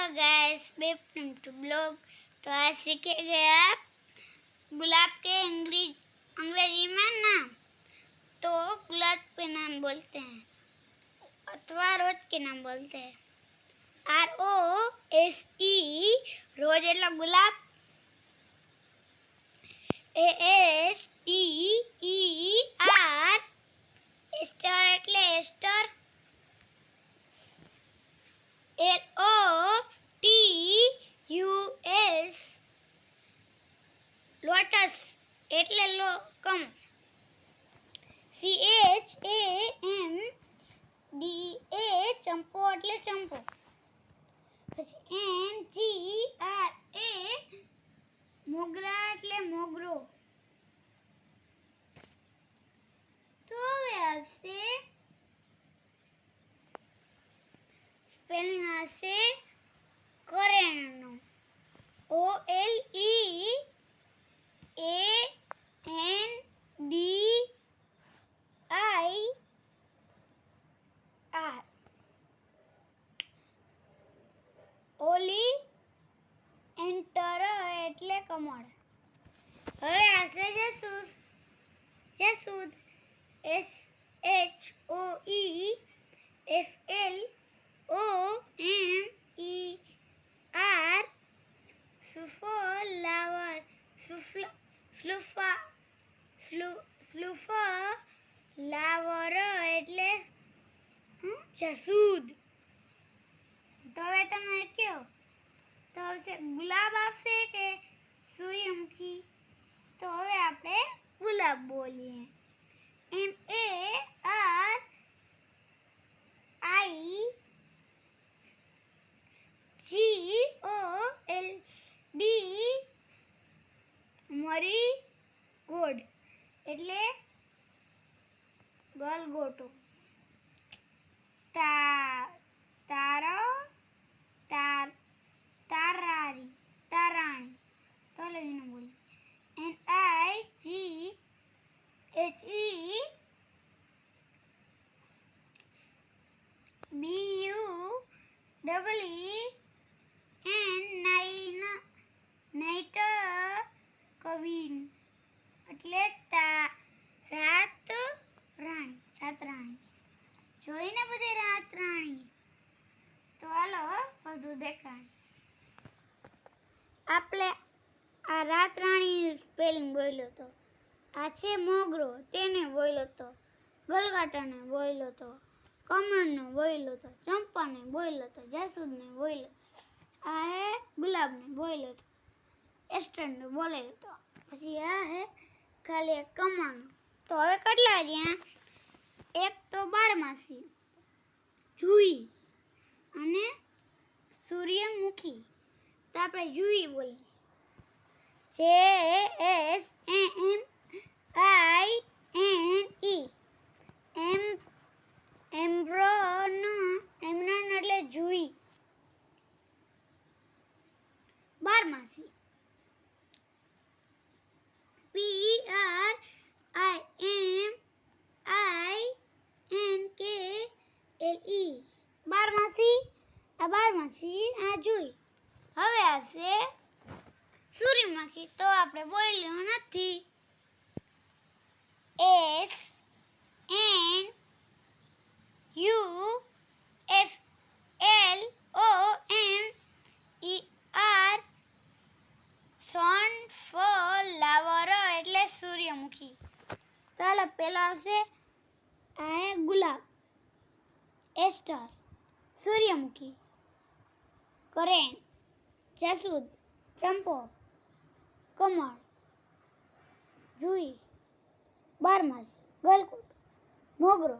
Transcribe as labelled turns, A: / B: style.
A: Guys, welcome to blog. तो आज सीखेंगे आप गुलाब के अंग्रेजी में नाम। तो गुलाब के नाम बोलते हैं अथवा रोज के नाम बोलते हैं। ROSE रोज एटले गुलाब। ASTER एस्टर एटले एस्टर। LOTUS लोटस एटले लोकम। CHAMDA चंपो एटले चंपो। NGRA मोगरा एटले मोगरो। तो હવે આવશે સ્પેલિંગ આવશે કરેણનો। OLEANDIR ઓલી એન્ટર એટલે કમળ। હવે આવશે જસૂદ SHOEFLOMER સ્લુફલાવર એટલે જસૂદ। તો હવે તમે કહો તો આવશે ગુલાબ આવશે કે સૂર્યમુખી। તો હવે આપણે ગુલાબ બોલીએ। MARIGOLD મરીગોલ્ડ એટલે ગલગોટો। તારાણી તો લઈને બોલી। NIGHTBULLEN નાઇટ કવિન એટલે રાતરાણી। જોઈને બધે રાતરાણી। તો હાલો બધું દેખાય। આપણે આ રાતરાણી સ્પેલિંગ બોલ્યો તો। આ છે મોગરો, તેને બોલ્યો તો। ગલગાટાને બોલ્યો તો। કમળને બોલ્યો તો। ચંપાને બોલ્યો તો। જાસૂદને બોલ્યો। આ હે ગુલાબને બોલ્યો તો। એસ્ટરને બોલ્યો તો। પછી આ હે ખાલી એક કમળનો। તો હવે કેટલા રહ્યા? એક તો બારમાસી, જુઈ અને સૂર્યમુખી। તો આપણે જુઈ બોલીએ। JSMINE એમ્બ્રોન એટલે જુઈ બારમાસી। PRIMINKLE બારમાસી। આ બારમાસી આ જુઈ। હવે આવશે સૂર્યમુખી। તો આપણે બોલ્યો નથી। SUNFLOWER સનફ્લાવર એટલે સૂર્યમુખી। ચાલો પેલો આવશે આ હે ગુલાબ, એસ્ટર, સૂર્યમુખી, કરેણ, જાસૂદ, ચંપો, કમળ, જુઈ, બારમાસી, ગલગોટો, મોગરો,